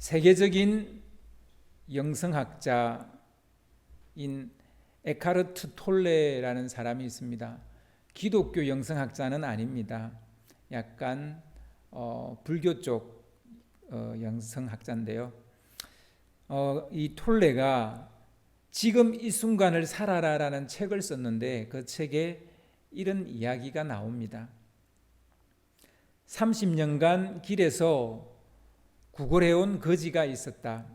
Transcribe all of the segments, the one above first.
세계적인 영성학자인 에카르트 톨레라는 사람이 있습니다. 기독교 영성학자는 아닙니다. 약간 불교 쪽 영성학자인데요. 이 톨레가 지금 이 순간을 살아라라는 책을 썼는데 그 책에 이런 이야기가 나옵니다. 30년간 길에서 구걸해온 거지가 있었다.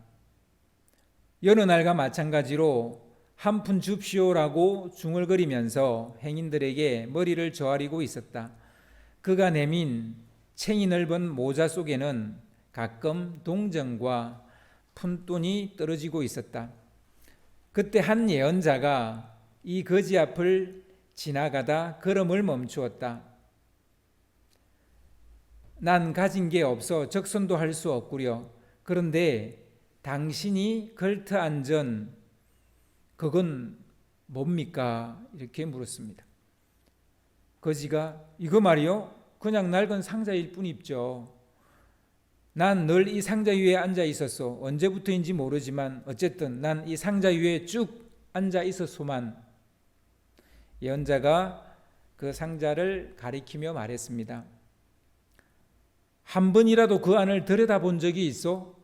여느 날과 마찬가지로 한 푼 줍시오라고 중얼거리면서 행인들에게 머리를 조아리고 있었다. 그가 내민 챙이 넓은 모자 속에는 가끔 동전과 푼돈이 떨어지고 있었다. 그때 한 예언자가 이 거지 앞을 지나가다 걸음을 멈추었다. 난 가진 게 없어 적선도 할 수 없구려. 그런데 당신이 걸터앉은 그건 뭡니까? 이렇게 물었습니다. 거지가 이거 말이요? 그냥 낡은 상자일 뿐이죠. 난 늘 이 상자 위에 앉아 있었어. 언제부터인지 모르지만 어쨌든 난 이 상자 위에 쭉 앉아 있었소만. 예언자가 그 상자를 가리키며 말했습니다. 한 번이라도 그 안을 들여다본 적이 있어?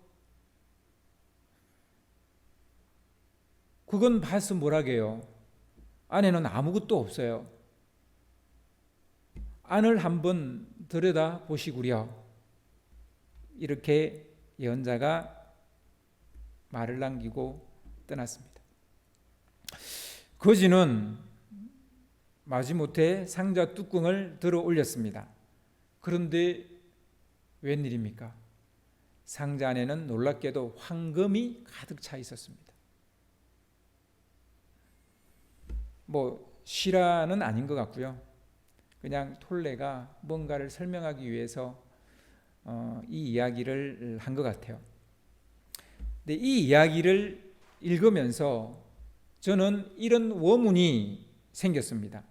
그건 봐서 뭐라게요? 안에는 아무것도 없어요. 안을 한번 들여다보시구려. 이렇게 예언자가 말을 남기고 떠났습니다. 거지는 마지못해 상자 뚜껑을 들어 올렸습니다. 그런데 웬일입니까? 상자 안에는 놀랍게도 황금이 가득 차 있었습니다. 실화는 아닌 것 같고요. 그냥 톨레가 뭔가를 설명하기 위해서 이 이야기를 한 것 같아요. 근데 이 이야기를 읽으면서 저는 이런 원문이 생겼습니다.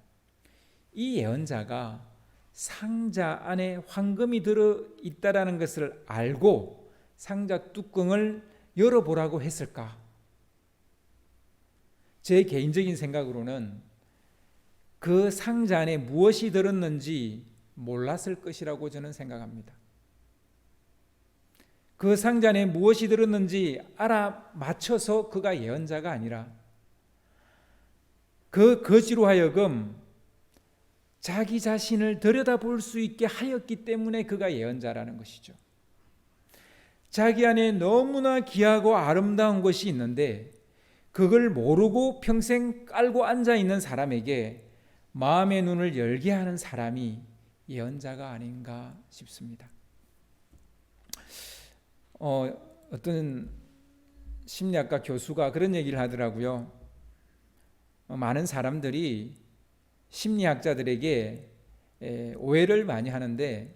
이 예언자가 상자 안에 황금이 들어있다라는 것을 알고 상자 뚜껑을 열어보라고 했을까? 제 개인적인 생각으로는 그 상자 안에 무엇이 들었는지 몰랐을 것이라고 저는 생각합니다. 그 상자 안에 무엇이 들었는지 알아맞혀서 그가 예언자가 아니라 그 거지로 하여금 자기 자신을 들여다볼 수 있게 하였기 때문에 그가 예언자라는 것이죠. 자기 안에 너무나 귀하고 아름다운 것이 있는데 그걸 모르고 평생 깔고 앉아있는 사람에게 마음의 눈을 열게 하는 사람이 예언자가 아닌가 싶습니다. 어떤 심리학과 교수가 그런 얘기를 하더라고요. 많은 사람들이 심리학자들에게 오해를 많이 하는데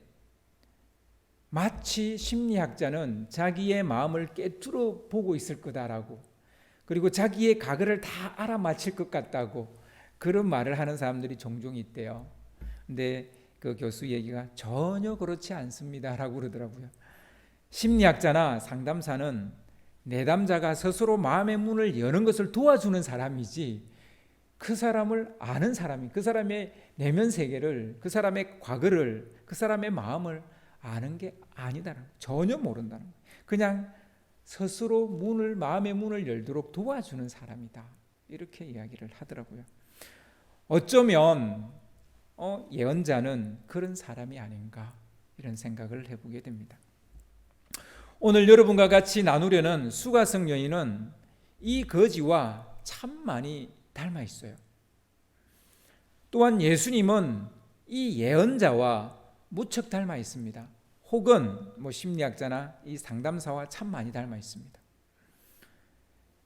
마치 심리학자는 자기의 마음을 꿰뚫어 보고 있을 거다라고, 그리고 자기의 과거를 다 알아맞힐 것 같다고 그런 말을 하는 사람들이 종종 있대요. 근데 그 교수 얘기가 전혀 그렇지 않습니다라고 그러더라고요. 심리학자나 상담사는 내담자가 스스로 마음의 문을 여는 것을 도와주는 사람이지 그 사람을 아는 사람이, 그 사람의 내면 세계를, 그 사람의 과거를, 그 사람의 마음을 아는 게 아니다라는, 전혀 모른다는 거예요. 그냥 스스로 마음의 문을 열도록 도와주는 사람이다, 이렇게 이야기를 하더라고요. 어쩌면 예언자는 그런 사람이 아닌가, 이런 생각을 해보게 됩니다. 오늘 여러분과 같이 나누려는 수가성 여인은 이 거지와 참 많이 닮아 있어요. 또한 예수님은 이 예언자와 무척 닮아 있습니다. 혹은 심리학자나 이 상담사와 참 많이 닮아 있습니다.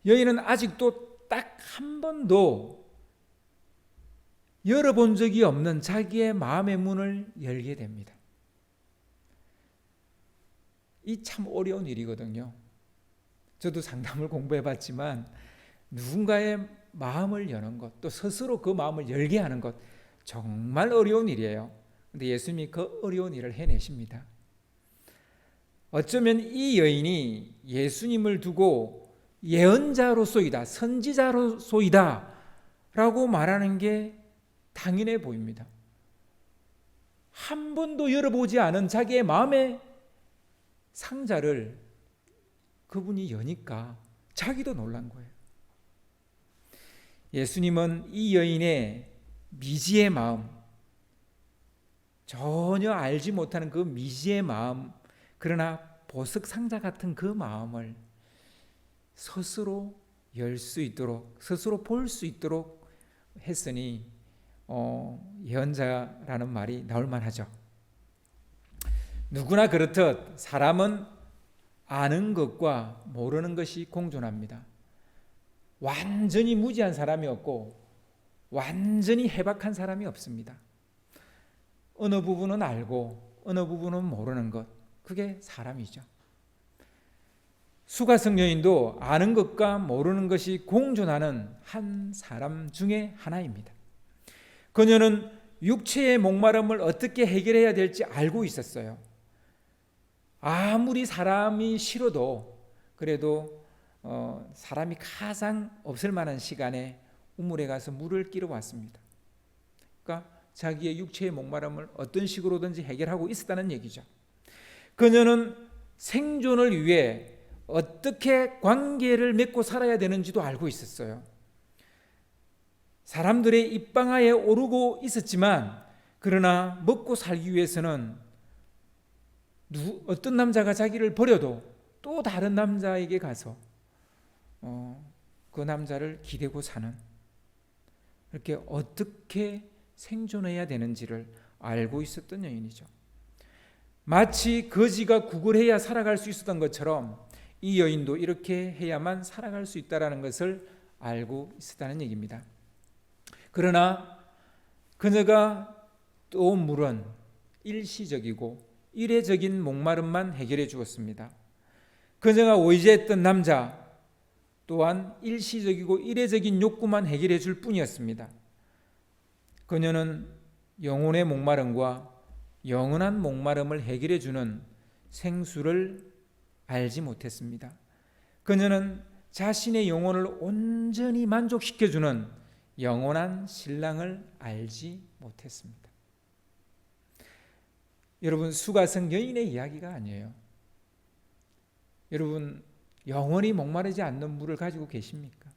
여인은 아직도 딱 한 번도 열어본 적이 없는 자기의 마음의 문을 열게 됩니다. 이 참 어려운 일이거든요. 저도 상담을 공부해봤지만 누군가의 마음을 여는 것, 또 스스로 그 마음을 열게 하는 것, 정말 어려운 일이에요. 그런데 예수님이 그 어려운 일을 해내십니다. 어쩌면 이 여인이 예수님을 두고 예언자로서이다, 선지자로서이다 라고 말하는 게 당연해 보입니다. 한 번도 열어보지 않은 자기의 마음의 상자를 그분이 여니까 자기도 놀란 거예요. 예수님은 이 여인의 미지의 마음, 전혀 알지 못하는 그 미지의 마음, 그러나 보석 상자 같은 그 마음을 스스로 열 수 있도록, 스스로 볼 수 있도록 했으니 예언자라는 말이 나올 만하죠. 누구나 그렇듯 사람은 아는 것과 모르는 것이 공존합니다. 완전히 무지한 사람이 없고 완전히 해박한 사람이 없습니다. 어느 부분은 알고 어느 부분은 모르는 것, 그게 사람이죠. 수가성 여인도 아는 것과 모르는 것이 공존하는 한 사람 중에 하나입니다. 그녀는 육체의 목마름을 어떻게 해결해야 될지 알고 있었어요. 아무리 사람이 싫어도 그래도 사람이 가장 없을 만한 시간에 우물에 가서 물을 끼러 왔습니다. 그러니까 자기의 육체의 목마름을 어떤 식으로든지 해결하고 있었다는 얘기죠. 그녀는 생존을 위해 어떻게 관계를 맺고 살아야 되는지도 알고 있었어요. 사람들의 입방아에 오르고 있었지만 그러나 먹고 살기 위해서는 어떤 남자가 자기를 버려도 또 다른 남자에게 가서 그 남자를 기대고 사는, 이렇게 어떻게 생존해야 되는지를 알고 있었던 여인이죠. 마치 거지가 구걸해야 살아갈 수 있었던 것처럼 이 여인도 이렇게 해야만 살아갈 수 있다는 것을 알고 있었다는 얘기입니다. 그러나 그녀가 또 물은 일시적이고 일회적인 목마름만 해결해 주었습니다. 그녀가 의지했던 남자 또한 일시적이고 일회적인 욕구만 해결해 줄 뿐이었습니다. 그녀는 영혼의 목마름과 영원한 목마름을 해결해 주는 생수를 알지 못했습니다. 그녀는 자신의 영혼을 온전히 만족시켜 주는 영원한 신랑을 알지 못했습니다. 여러분, 수가성 여인의 이야기가 아니에요. 여러분, 영원히 목마르지 않는 물을 가지고 계십니까?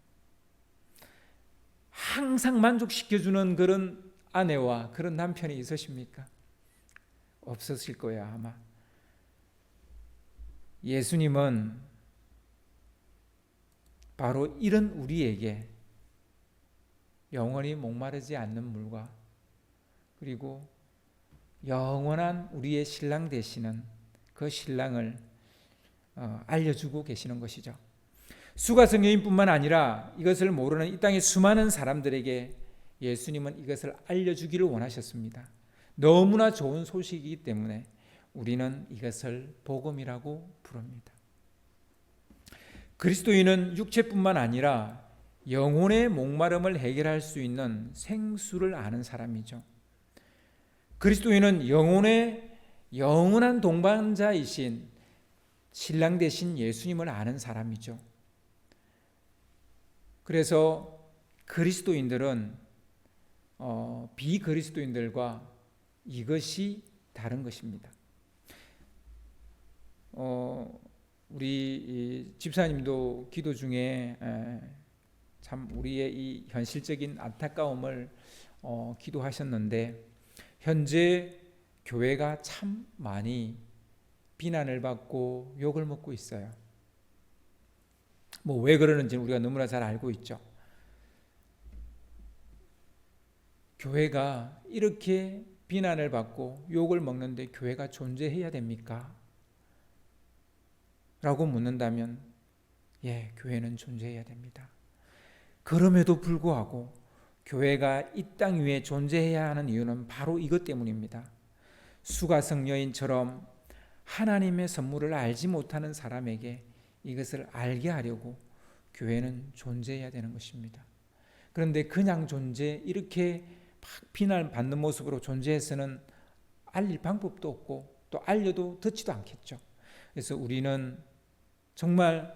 항상 만족시켜주는 그런 아내와 그런 남편이 있으십니까? 없으실 거야 아마. 예수님은 바로 이런 우리에게 영원히 목마르지 않는 물과 그리고 영원한 우리의 신랑 되시는 그 신랑을 알려주고 계시는 것이죠. 수가성 여인뿐만 아니라 이것을 모르는 이 땅의 수많은 사람들에게 예수님은 이것을 알려주기를 원하셨습니다. 너무나 좋은 소식이기 때문에 우리는 이것을 복음이라고 부릅니다. 그리스도인은 육체뿐만 아니라 영혼의 목마름을 해결할 수 있는 생수를 아는 사람이죠. 그리스도인은 영원한 동반자이신 신랑 되신 예수님을 아는 사람이죠. 그래서 그리스도인들은 비그리스도인들과 이것이 다른 것입니다. 우리 집사님도 기도 중에 참 우리의 이 현실적인 안타까움을 기도하셨는데, 현재 교회가 참 많이 비난을 받고 욕을 먹고 있어요. 뭐 왜 그러는지 우리가 너무나 잘 알고 있죠. 교회가 이렇게 비난을 받고 욕을 먹는데 교회가 존재해야 됩니까? 라고 묻는다면 예, 교회는 존재해야 됩니다. 그럼에도 불구하고 교회가 이 땅 위에 존재해야 하는 이유는 바로 이것 때문입니다. 수가성 여인처럼 하나님의 선물을 알지 못하는 사람에게 이것을 알게 하려고 교회는 존재해야 되는 것입니다. 그런데 그냥 이렇게 막 비난받는 모습으로 존재해서는 알릴 방법도 없고 또 알려도 듣지도 않겠죠. 그래서 우리는 정말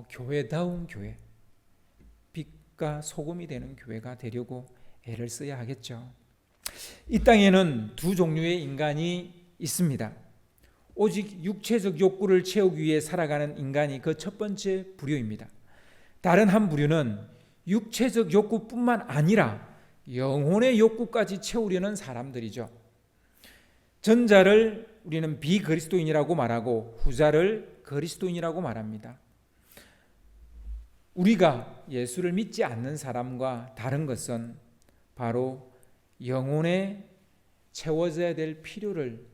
교회다운 교회, 빛과 소금이 되는 교회가 되려고 애를 써야 하겠죠. 이 땅에는 두 종류의 인간이 있습니다. 오직 육체적 욕구를 채우기 위해 살아가는 인간이 그 첫 번째 부류입니다. 다른 한 부류는 육체적 욕구뿐만 아니라 영혼의 욕구까지 채우려는 사람들이죠. 전자를 우리는 비그리스도인이라고 말하고 후자를 그리스도인이라고 말합니다. 우리가 예수를 믿지 않는 사람과 다른 것은 바로 영혼에 채워져야 될 필요를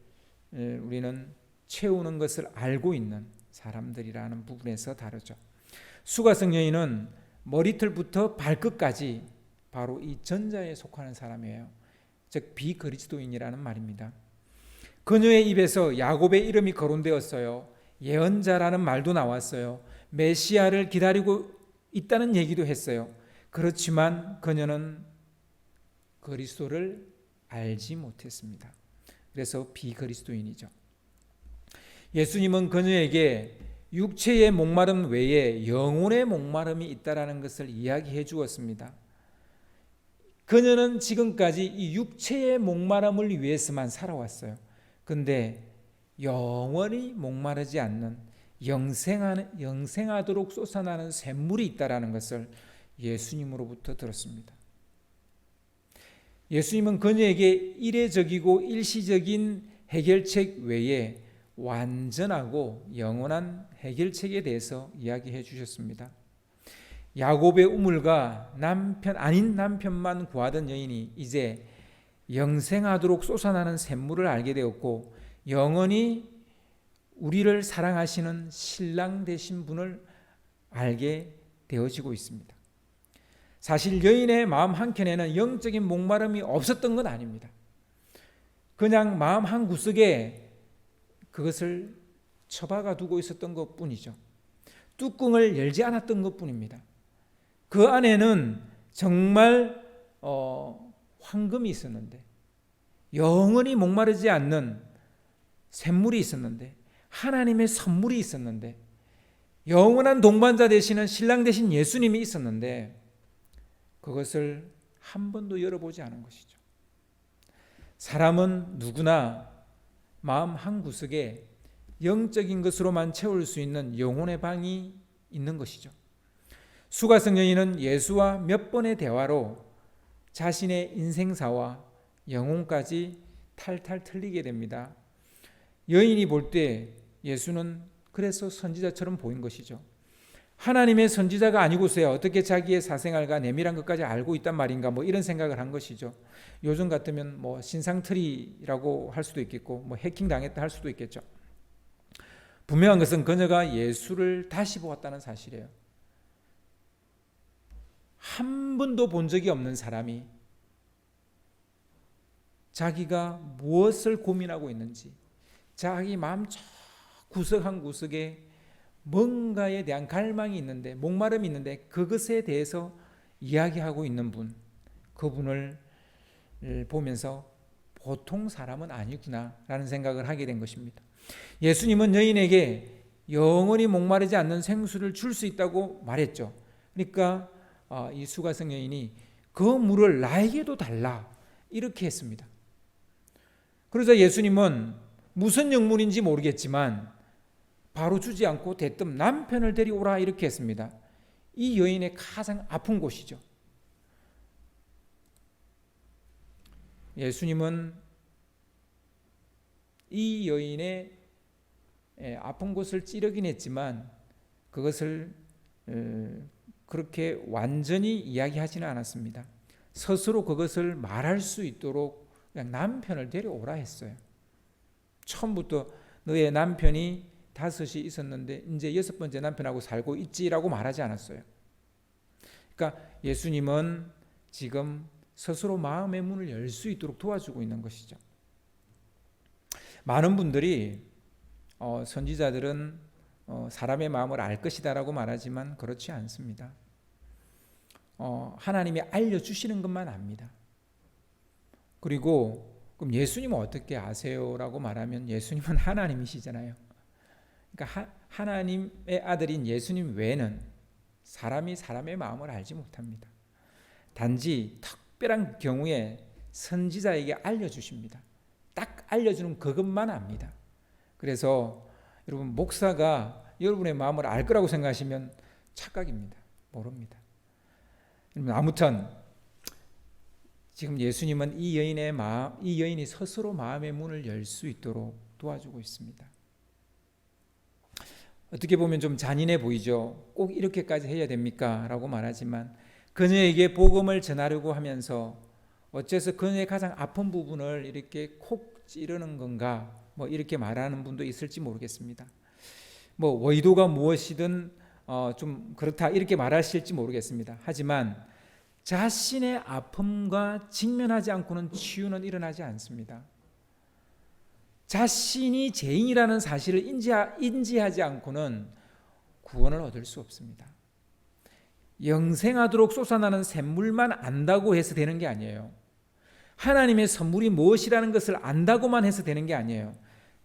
우리는 채우는 것을 알고 있는 사람들이라는 부분에서 다르죠. 수가성 여인은 머리털부터 발끝까지 바로 이 전자에 속하는 사람이에요. 즉 비그리스도인이라는 말입니다. 그녀의 입에서 야곱의 이름이 거론되었어요. 예언자라는 말도 나왔어요. 메시아를 기다리고 있다는 얘기도 했어요. 그렇지만 그녀는 그리스도를 알지 못했습니다. 그래서 비그리스도인이죠. 예수님은 그녀에게 육체의 목마름 외에 영혼의 목마름이 있다라는 것을 이야기해 주었습니다. 그녀는 지금까지 이 육체의 목마름을 위해서만 살아왔어요. 근데 영원히 목마르지 않는 영생하도록 솟아나는 샘물이 있다라는 것을 예수님으로부터 들었습니다. 예수님은 그녀에게 이례적이고 일시적인 해결책 외에 완전하고 영원한 해결책에 대해서 이야기해 주셨습니다. 야곱의 우물과 남편 아닌 남편만 구하던 여인이 이제 영생하도록 솟아나는 샘물을 알게 되었고 영원히 우리를 사랑하시는 신랑 되신 분을 알게 되어지고 있습니다. 사실 여인의 마음 한켠에는 영적인 목마름이 없었던 건 아닙니다. 그냥 마음 한 구석에 그것을 처박아 두고 있었던 것뿐이죠. 뚜껑을 열지 않았던 것뿐입니다. 그 안에는 정말 황금이 있었는데, 영원히 목마르지 않는 샘물이 있었는데, 하나님의 선물이 있었는데, 영원한 동반자 되시는 신랑 되신 예수님이 있었는데 그것을 한 번도 열어보지 않은 것이죠. 사람은 누구나 마음 한 구석에 영적인 것으로만 채울 수 있는 영혼의 방이 있는 것이죠. 수가성 여인은 예수와 몇 번의 대화로 자신의 인생사와 영혼까지 탈탈 틀리게 됩니다. 여인이 볼 때 예수는 그래서 선지자처럼 보인 것이죠. 하나님의 선지자가 아니고서야 어떻게 자기의 사생활과 내밀한 것까지 알고 있단 말인가, 이런 생각을 한 것이죠. 요즘 같으면 신상트리라고 할 수도 있겠고 해킹 당했다 할 수도 있겠죠. 분명한 것은 그녀가 예수를 다시 보았다는 사실이에요. 한 번도 본 적이 없는 사람이 자기가 무엇을 고민하고 있는지, 자기 마음 저 구석 한 구석에 뭔가에 대한 갈망이 있는데, 목마름이 있는데 그것에 대해서 이야기하고 있는 분, 그분을 보면서 보통 사람은 아니구나라는 생각을 하게 된 것입니다. 예수님은 여인에게 영원히 목마르지 않는 생수를 줄 수 있다고 말했죠. 그러니까 이 수가성 여인이 그 물을 나에게도 달라 이렇게 했습니다. 그러자 예수님은 무슨 영문인지 모르겠지만 바로 주지 않고 대뜸 남편을 데려오라 이렇게 했습니다. 이 여인의 가장 아픈 곳이죠. 예수님은 이 여인의 아픈 곳을 찌르긴 했지만 그것을 그렇게 완전히 이야기하지는 않았습니다. 스스로 그것을 말할 수 있도록 그냥 남편을 데려오라 했어요. 처음부터 너의 남편이 5이 있었는데 이제 6번째 남편하고 살고 있지라고 말하지 않았어요. 그러니까 예수님은 지금 스스로 마음의 문을 열 수 있도록 도와주고 있는 것이죠. 많은 분들이 선지자들은 사람의 마음을 알 것이다라고 말하지만 그렇지 않습니다. 하나님이 알려주시는 것만 압니다. 그리고 그럼 예수님은 어떻게 아세요? 라고 말하면 예수님은 하나님이시잖아요. 그러니까 하나님의 아들인 예수님 외에는 사람이 사람의 마음을 알지 못합니다. 단지 특별한 경우에 선지자에게 알려주십니다. 딱 알려주는 그것만 압니다. 그래서 여러분, 목사가 여러분의 마음을 알 거라고 생각하시면 착각입니다. 모릅니다. 아무튼 지금 예수님은 이 여인이 스스로 마음의 문을 열 수 있도록 도와주고 있습니다. 어떻게 보면 좀 잔인해 보이죠. 꼭 이렇게까지 해야 됩니까? 라고 말하지만 그녀에게 복음을 전하려고 하면서 어째서 그녀의 가장 아픈 부분을 이렇게 콕 찌르는 건가? 뭐 이렇게 말하는 분도 있을지 모르겠습니다. 뭐 의도가 무엇이든 좀 그렇다 이렇게 말하실지 모르겠습니다. 하지만 자신의 아픔과 직면하지 않고는 치유는 일어나지 않습니다. 자신이 죄인이라는 사실을 인지하지 않고는 구원을 얻을 수 없습니다. 영생하도록 솟아나는 샘물만 안다고 해서 되는 게 아니에요. 하나님의 선물이 무엇이라는 것을 안다고만 해서 되는 게 아니에요.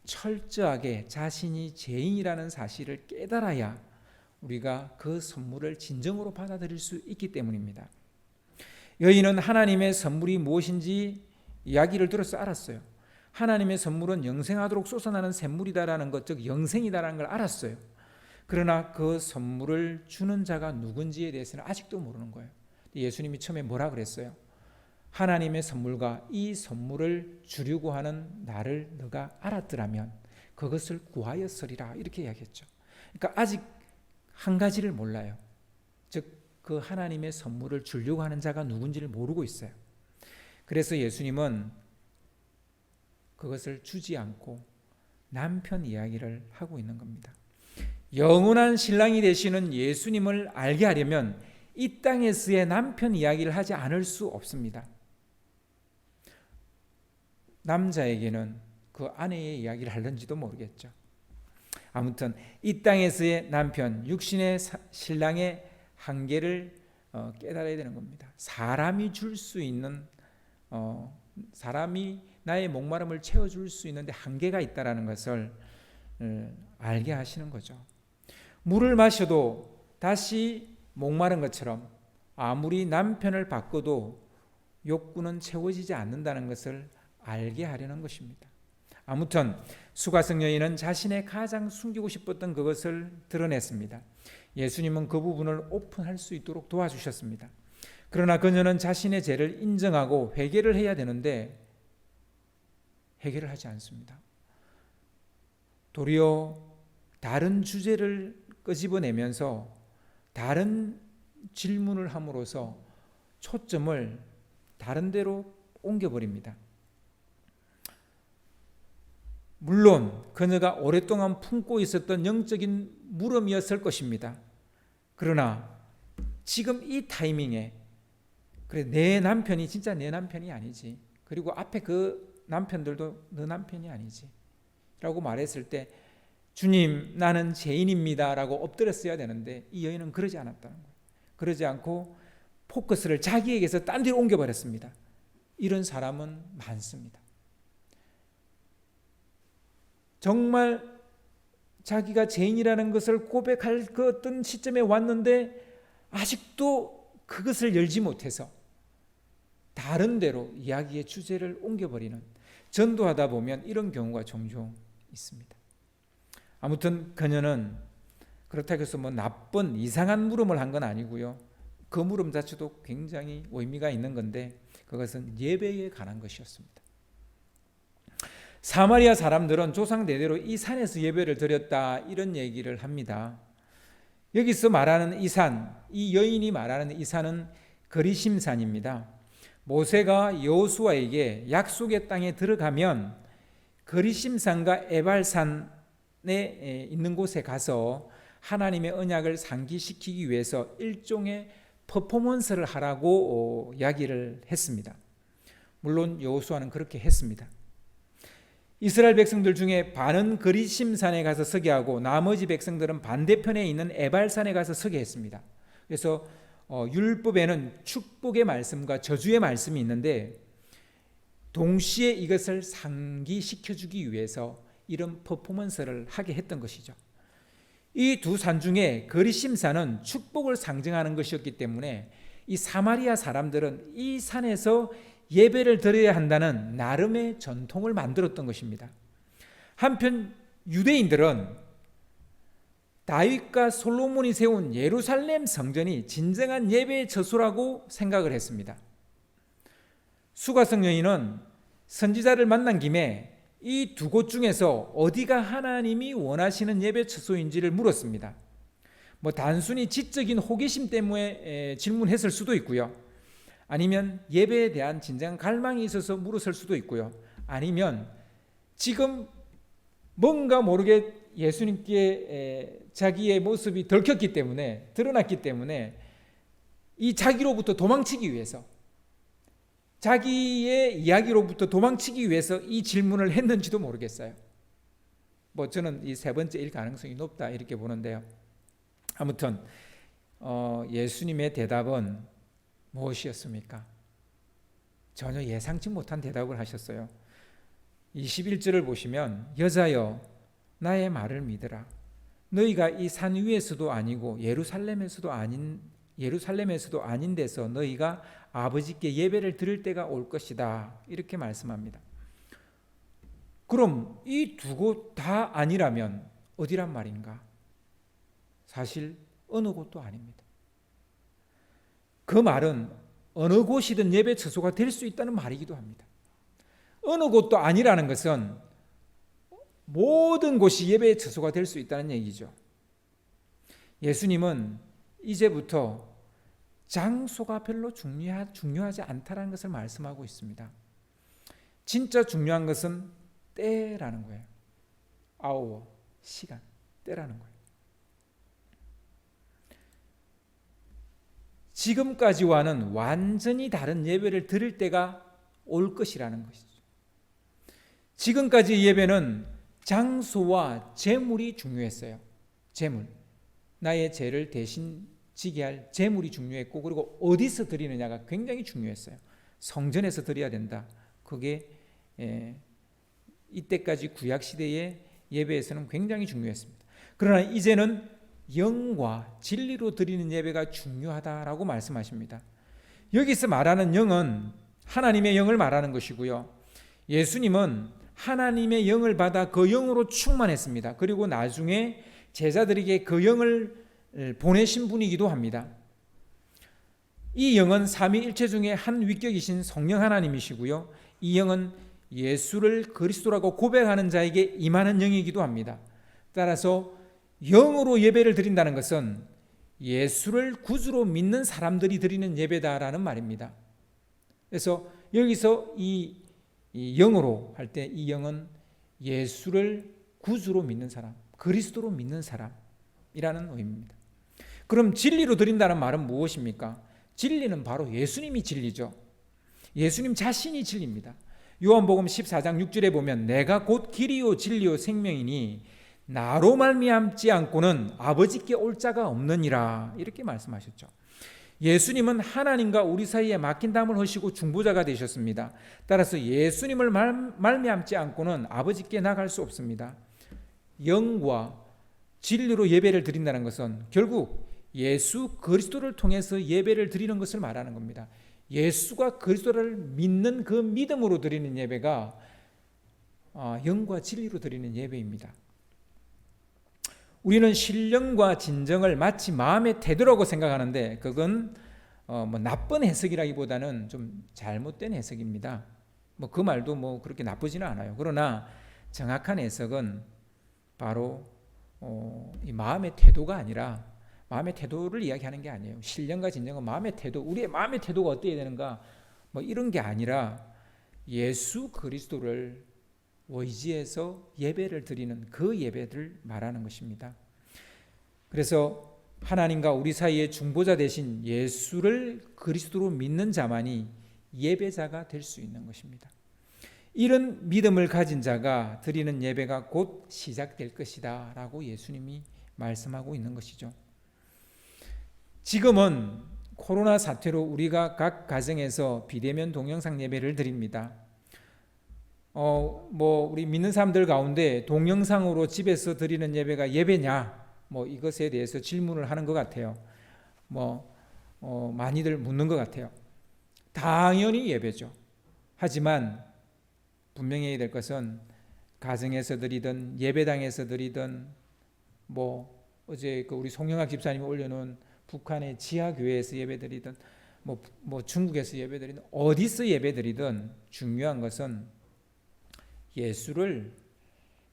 철저하게 자신이 죄인이라는 사실을 깨달아야 우리가 그 선물을 진정으로 받아들일 수 있기 때문입니다. 여인은 하나님의 선물이 무엇인지 이야기를 들어서 알았어요. 하나님의 선물은 영생하도록 솟아나는 샘물이다라는 것, 즉 영생이다라는 걸 알았어요. 그러나 그 선물을 주는 자가 누군지에 대해서는 아직도 모르는 거예요. 예수님이 처음에 뭐라 그랬어요? 하나님의 선물과 이 선물을 주려고 하는 나를 너가 알았더라면 그것을 구하였으리라, 이렇게 이야기했죠. 그러니까 아직 한 가지를 몰라요. 즉 그 하나님의 선물을 주려고 하는 자가 누군지를 모르고 있어요. 그래서 예수님은 그것을 주지 않고 남편 이야기를 하고 있는 겁니다. 영원한 신랑이 되시는 예수님을 알게 하려면 이 땅에서의 남편 이야기를 하지 않을 수 없습니다. 남자에게는 그 아내의 이야기를 하는지도 모르겠죠. 아무튼 이 땅에서의 남편, 육신의 신랑의 한계를 깨달아야 되는 겁니다. 사람이 줄 수 있는, 사람이 나의 목마름을 채워줄 수 있는데 한계가 있다는 것을 알게 하시는 거죠. 물을 마셔도 다시 목마른 것처럼 아무리 남편을 바꿔도 욕구는 채워지지 않는다는 것을 알게 하려는 것입니다. 아무튼 수가성 여인은 자신의 가장 숨기고 싶었던 그것을 드러냈습니다. 예수님은 그 부분을 오픈할 수 있도록 도와주셨습니다. 그러나 그녀는 자신의 죄를 인정하고 회개를 해야 되는데 회개를 하지 않습니다. 도리어 다른 주제를 끄집어내면서 다른 질문을 함으로써 초점을 다른 데로 옮겨버립니다. 물론 그녀가 오랫동안 품고 있었던 영적인 물음이었을 것입니다. 그러나 지금 이 타이밍에 그래, 내 남편이 진짜 내 남편이 아니지, 그리고 앞에 그 남편들도 너 남편이 아니지 라고 말했을 때 주님 나는 죄인입니다 라고 엎드렸어야 되는데 이 여인은 그러지 않았다는 거예요. 그러지 않고 포커스를 자기에게서 딴 데로 옮겨버렸습니다. 이런 사람은 많습니다. 정말 자기가 죄인이라는 것을 고백할 그 어떤 시점에 왔는데 아직도 그것을 열지 못해서 다른 데로 이야기의 주제를 옮겨버리는, 전도하다 보면 이런 경우가 종종 있습니다. 아무튼 그녀는 그렇다고 해서 뭐 나쁜 이상한 물음을 한 건 아니고요. 그 물음 자체도 굉장히 의미가 있는 건데 그것은 예배에 관한 것이었습니다. 사마리아 사람들은 조상 대대로 이 산에서 예배를 드렸다 이런 얘기를 합니다. 여기서 말하는 이 산, 이 여인이 말하는 이 산은 거리심산입니다. 모세가 여호수아에게 약속의 땅에 들어가면 거리심산과 에발산에 있는 곳에 가서 하나님의 언약을 상기시키기 위해서 일종의 퍼포먼스를 하라고 이야기를 했습니다. 물론 여호수아는 그렇게 했습니다. 이스라엘 백성들 중에 반은 거리심산에 가서 서게 하고 나머지 백성들은 반대편에 있는 에발산에 가서 서게 했습니다. 그래서 율법에는 축복의 말씀과 저주의 말씀이 있는데 동시에 이것을 상기시켜주기 위해서 이런 퍼포먼스를 하게 했던 것이죠. 이 두 산 중에 거리심산은 축복을 상징하는 것이었기 때문에 이 사마리아 사람들은 이 산에서 예배를 드려야 한다는 나름의 전통을 만들었던 것입니다. 한편 유대인들은 다윗과 솔로몬이 세운 예루살렘 성전이 진정한 예배의 처소라고 생각을 했습니다. 수가성 여인은 선지자를 만난 김에 이 두 곳 중에서 어디가 하나님이 원하시는 예배 처소인지를 물었습니다. 단순히 지적인 호기심 때문에 질문했을 수도 있고요. 아니면 예배에 대한 진정한 갈망이 있어서 물었을 수도 있고요. 아니면 지금 뭔가 모르게 예수님께 자기의 모습이 들켰기 때문에, 드러났기 때문에 이 자기로부터 도망치기 위해서, 자기의 이야기로부터 도망치기 위해서 이 질문을 했는지도 모르겠어요. 저는 이 세 번째일 가능성이 높다 이렇게 보는데요. 아무튼 예수님의 대답은 무엇이었습니까? 전혀 예상치 못한 대답을 하셨어요. 21절을 보시면 여자여 나의 말을 믿으라. 너희가 이 산 위에서도 아니고 예루살렘에서도 아닌 데서 너희가 아버지께 예배를 드릴 때가 올 것이다. 이렇게 말씀합니다. 그럼 이 두 곳 다 아니라면 어디란 말인가? 사실 어느 곳도 아닙니다. 그 말은 어느 곳이든 예배 처소가 될 수 있다는 말이기도 합니다. 어느 곳도 아니라는 것은 모든 곳이 예배의 처소가 될 수 있다는 얘기죠. 예수님은 이제부터 장소가 별로 중요하지 않다는 것을 말씀하고 있습니다. 진짜 중요한 것은 때라는 거예요. 아워, 시간, 때라는 거예요. 지금까지와는 완전히 다른 예배를 드릴 때가 올 것이라는 것이죠. 지금까지 예배는 장소와 재물이 중요했어요. 재물, 나의 죄를 대신 지게 할 재물이 중요했고, 그리고 어디서 드리느냐가 굉장히 중요했어요. 성전에서 드려야 된다. 그게 이때까지 구약시대의 예배에서는 굉장히 중요했습니다. 그러나 이제는 영과 진리로 드리는 예배가 중요하다라고 말씀하십니다. 여기서 말하는 영은 하나님의 영을 말하는 것이고요. 예수님은 하나님의 영을 받아 그 영으로 충만했습니다. 그리고 나중에 제자들에게 그 영을 보내신 분이기도 합니다. 이 영은 삼위일체 중에 한 위격이신 성령 하나님이시고요. 이 영은 예수를 그리스도라고 고백하는 자에게 임하는 영이기도 합니다. 따라서 영으로 예배를 드린다는 것은 예수를 구주로 믿는 사람들이 드리는 예배다라는 말입니다. 그래서 여기서 이 영으로 할 때 이 영은 예수를 구주로 믿는 사람, 그리스도로 믿는 사람이라는 의미입니다. 그럼 진리로 드린다는 말은 무엇입니까? 진리는 바로 예수님이 진리죠. 예수님 자신이 진리입니다. 요한복음 14장 6절에 보면 내가 곧 길이요 진리요 생명이니 나로 말미암지 않고는 아버지께 올 자가 없느니라 이렇게 말씀하셨죠. 예수님은 하나님과 우리 사이에 막힌 담을 허시고 중보자가 되셨습니다. 따라서 예수님을 말미암지 않고는 아버지께 나갈 수 없습니다. 영과 진리로 예배를 드린다는 것은 결국 예수 그리스도를 통해서 예배를 드리는 것을 말하는 겁니다. 예수가 그리스도를 믿는 그 믿음으로 드리는 예배가 영과 진리로 드리는 예배입니다. 우리는 신령과 진정을 마치 마음의 태도라고 생각하는데 그건 나쁜 해석이라기보다는 좀 잘못된 해석입니다. 그 말도 그렇게 나쁘지는 않아요. 그러나 정확한 해석은 바로 이 마음의 태도가 아니라 마음의 태도를 이야기하는 게 아니에요. 신령과 진정은 마음의 태도, 우리의 마음의 태도가 어때야 되는가 이런 게 아니라 예수 그리스도를 의지해서 예배를 드리는 그 예배를 말하는 것입니다. 그래서 하나님과 우리 사이의 중보자 되신 예수를 그리스도로 믿는 자만이 예배자가 될 수 있는 것입니다. 이런 믿음을 가진 자가 드리는 예배가 곧 시작될 것이다 라고 예수님이 말씀하고 있는 것이죠. 지금은 코로나 사태로 우리가 각 가정에서 비대면 동영상 예배를 드립니다. 우리 믿는 사람들 가운데 동영상으로 집에서 드리는 예배가 예배냐? 뭐 이것에 대해서 질문을 하는 것 같아요. 많이들 묻는 것 같아요. 당연히 예배죠. 하지만 분명히 해야 될 것은 가정에서 드리든 예배당에서 드리든 어제 우리 송영학 집사님이 올려놓은 북한의 지하교회에서 예배드리든 중국에서 예배드리든 어디서 예배드리든 중요한 것은 예수를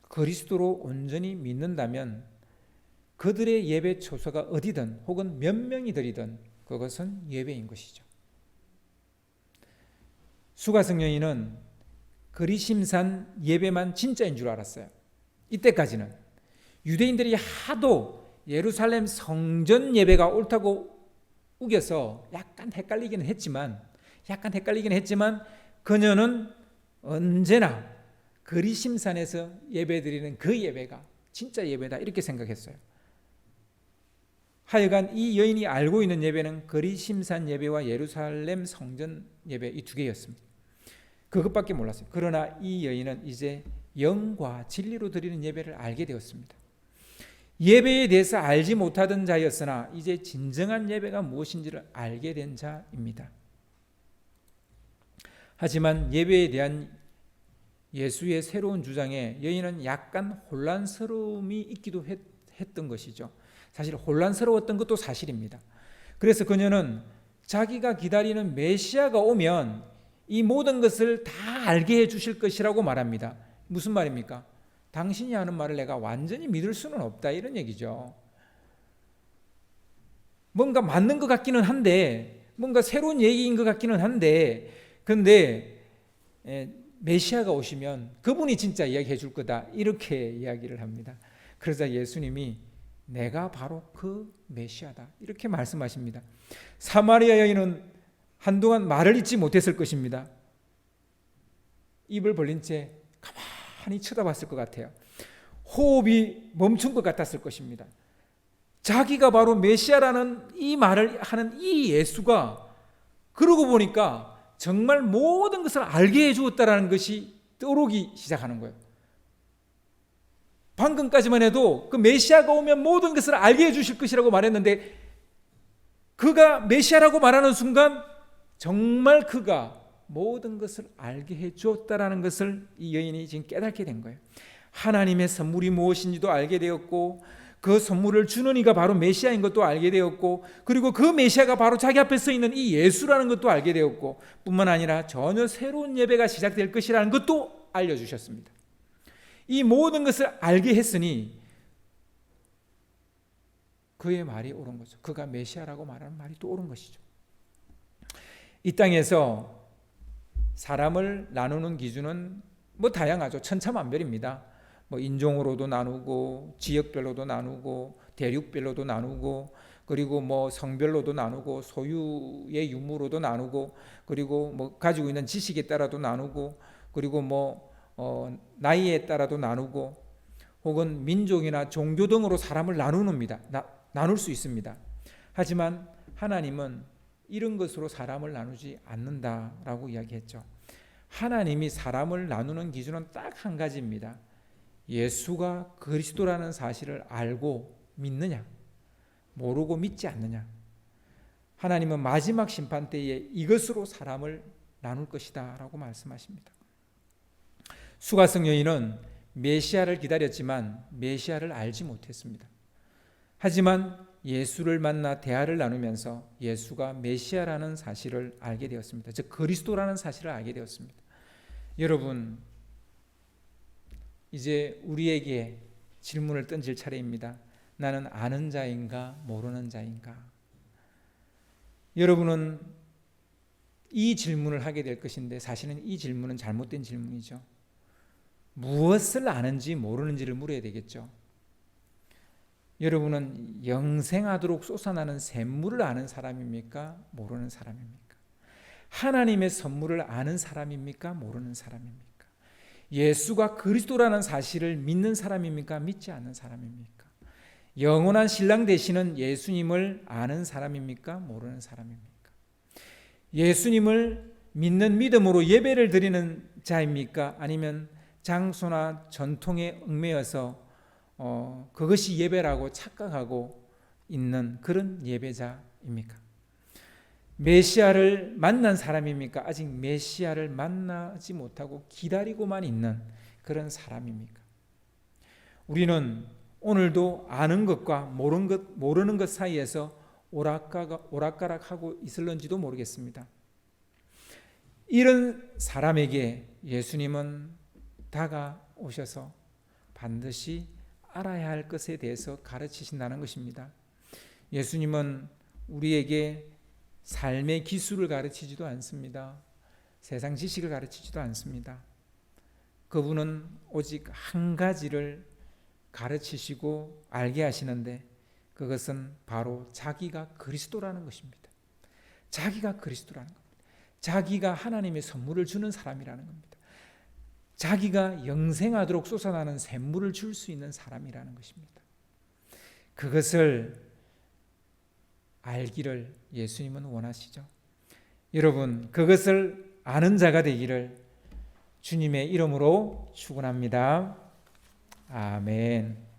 그리스도로 온전히 믿는다면 그들의 예배 초소가 어디든 혹은 몇 명이 드리든 그것은 예배인 것이죠. 수가성 여인은 그리심산 예배만 진짜인 줄 알았어요. 이때까지는 유대인들이 하도 예루살렘 성전 예배가 옳다고 우겨서 약간 헷갈리기는 했지만 그녀는 언제나 그리심산에서 예배드리는 그 예배가 진짜 예배다 이렇게 생각했어요. 하여간 이 여인이 알고 있는 예배는 그리심산 예배와 예루살렘 성전 예배 이 두 개였습니다. 그것밖에 몰랐어요. 그러나 이 여인은 이제 영과 진리로 드리는 예배를 알게 되었습니다. 예배에 대해서 알지 못하던 자였으나 이제 진정한 예배가 무엇인지를 알게 된 자입니다. 하지만 예배에 대한 예수의 새로운 주장에 여인은 약간 혼란스러움이 있기도 했던 것이죠. 사실 혼란스러웠던 것도 사실입니다. 그래서 그녀는 자기가 기다리는 메시아가 오면 이 모든 것을 다 알게 해주실 것이라고 말합니다. 무슨 말입니까? 당신이 하는 말을 내가 완전히 믿을 수는 없다 이런 얘기죠. 뭔가 맞는 것 같기는 한데 뭔가 새로운 얘기인 것 같기는 한데 근데 메시아가 오시면 그분이 진짜 이야기해 줄 거다 이렇게 이야기를 합니다. 그러자 예수님이 내가 바로 그 메시아다 이렇게 말씀하십니다. 사마리아 여인은 한동안 말을 잇지 못했을 것입니다. 입을 벌린 채 가만히 쳐다봤을 것 같아요. 호흡이 멈춘 것 같았을 것입니다. 자기가 바로 메시아라는 이 말을 하는 이 예수가 그러고 보니까 정말 모든 것을 알게 해주었다는 것이 떠오르기 시작하는 거예요. 방금까지만 해도 그 메시아가 오면 모든 것을 알게 해주실 것이라고 말했는데 그가 메시아라고 말하는 순간 정말 그가 모든 것을 알게 해주었다는 것을 이 여인이 지금 깨닫게 된 거예요. 하나님의 선물이 무엇인지도 알게 되었고 그 선물을 주는 이가 바로 메시아인 것도 알게 되었고 그리고 그 메시아가 바로 자기 앞에 서 있는 이 예수라는 것도 알게 되었고 뿐만 아니라 전혀 새로운 예배가 시작될 것이라는 것도 알려주셨습니다. 이 모든 것을 알게 했으니 그의 말이 옳은 거죠. 그가 메시아라고 말하는 말이 또 옳은 것이죠. 이 땅에서 사람을 나누는 기준은 다양하죠. 천차만별입니다. 인종으로도 나누고 지역별로도 나누고 대륙별로도 나누고 그리고 성별로도 나누고 소유의 유무로도 나누고 그리고 가지고 있는 지식에 따라도 나누고 그리고 나이에 따라도 나누고 혹은 민족이나 종교 등으로 사람을 나눌 수 있습니다. 하지만 하나님은 이런 것으로 사람을 나누지 않는다라고 이야기했죠. 하나님이 사람을 나누는 기준은 딱 한 가지입니다. 예수가 그리스도라는 사실을 알고 믿느냐, 모르고 믿지 않느냐. 하나님은 마지막 심판 때에 이것으로 사람을 나눌 것이다 라고 말씀하십니다. 수가성 여인은 메시아를 기다렸지만 메시아를 알지 못했습니다. 하지만 예수를 만나 대화를 나누면서 예수가 메시아라는 사실을 알게 되었습니다. 즉 그리스도라는 사실을 알게 되었습니다. 여러분, 이제 우리에게 질문을 던질 차례입니다. 나는 아는 자인가 모르는 자인가? 여러분은 이 질문을 하게 될 것인데 사실은 이 질문은 잘못된 질문이죠. 무엇을 아는지 모르는지를 물어야 되겠죠. 여러분은 영생하도록 솟아나는 샘물을 아는 사람입니까? 모르는 사람입니까? 하나님의 선물을 아는 사람입니까? 모르는 사람입니까? 예수가 그리스도라는 사실을 믿는 사람입니까? 믿지 않는 사람입니까? 영원한 신랑 되시는 예수님을 아는 사람입니까? 모르는 사람입니까? 예수님을 믿는 믿음으로 예배를 드리는 자입니까? 아니면 장소나 전통에 얽매여서 그것이 예배라고 착각하고 있는 그런 예배자입니까? 메시아를 만난 사람입니까? 아직 메시아를 만나지 못하고 기다리고만 있는 그런 사람입니까? 우리는 오늘도 아는 것과 모르는 것 사이에서 오락가락하고 있을런지도 모르겠습니다. 이런 사람에게 예수님은 다가오셔서 반드시 알아야 할 것에 대해서 가르치신다는 것입니다. 예수님은 우리에게 삶의 기술을 가르치지도 않습니다. 세상 지식을 가르치지도 않습니다. 그분은 오직 한 가지를 가르치시고 알게 하시는데 그것은 바로 자기가 그리스도라는 것입니다. 자기가 그리스도라는 겁니다. 자기가 하나님의 선물을 주는 사람이라는 겁니다. 자기가 영생하도록 솟아나는 샘물을 줄 수 있는 사람이라는 것입니다. 그것을 알기를 예수님은 원하시죠. 여러분, 그것을 아는 자가 되기를 주님의 이름으로 축원합니다. 아멘.